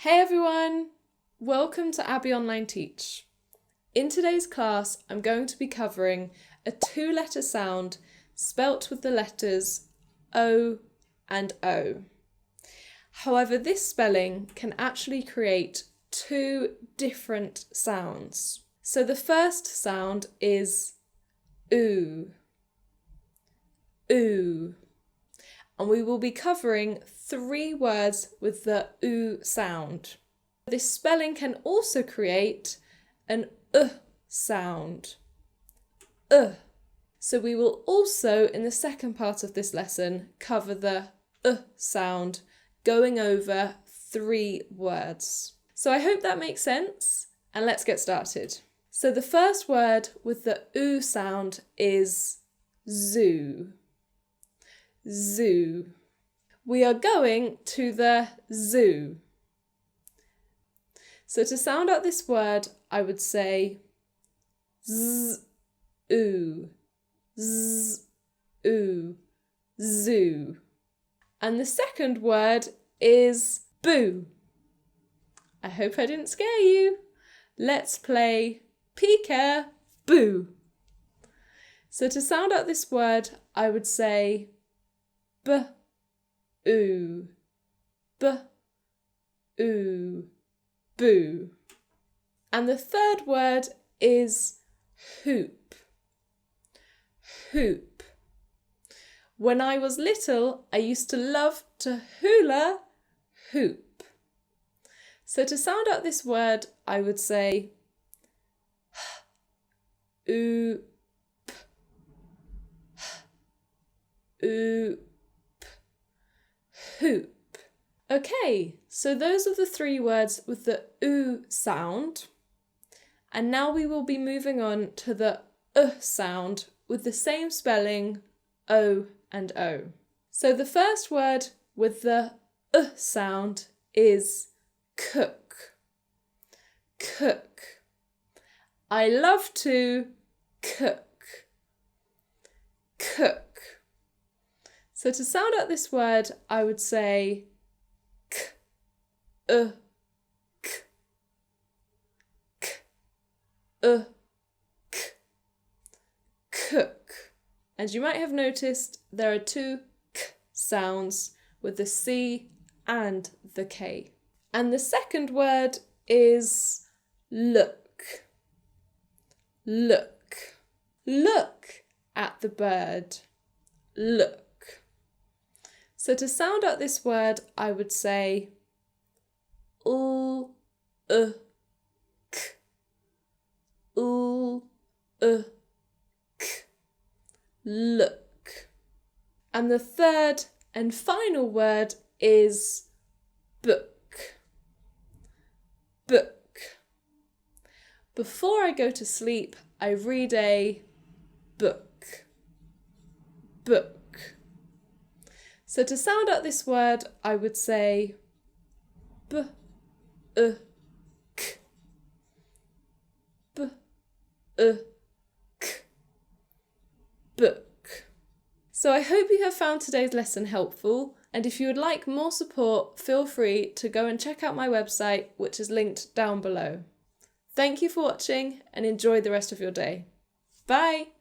Hey everyone! Welcome to Abby Online Teach. In today's class, I'm going to be covering a two-letter sound spelt with the letters O and O. However, this spelling can actually create two different sounds. So the first sound is oo, oo. And we will be covering 3 words with the oo sound. This spelling can also create an sound. So we will also, in the second part of this lesson, cover the sound, going over 3 words. So I hope that makes sense, and let's get started. So the first word with the oo sound is zoo. Zoo. We are going to the zoo. So to sound out this word, I would say z, oo, z, oo, zoo. And the second word is boo. I hope I didn't scare you. Let's play peek-a-boo. So to sound out this word, I would say b-oo, b-oo, boo. And the third word is hoop, hoop. When I was little, I used to love to hula hoop. So to sound out this word, I would say oop, oop, hoop. Okay, so those are the 3 words with the oo sound. And now we will be moving on to the sound with the same spelling, O and O. So the first word with the sound is cook. Cook. I love to cook. Cook. So to sound out this word, I would say k, cook. As you might have noticed, there are 2 k sounds with the C and the K. And the second word is look. Look. Look at the bird. Look. So to sound out this word, I would say oo, k, oo, k, look. And the third and final word is book. Book. Before I go to sleep, I read a book. Book. So to sound out this word, I would say k, k, book. So I hope you have found today's lesson helpful, and if you would like more support, feel free to go and check out my website, which is linked down below. Thank you for watching and enjoy the rest of your day. Bye!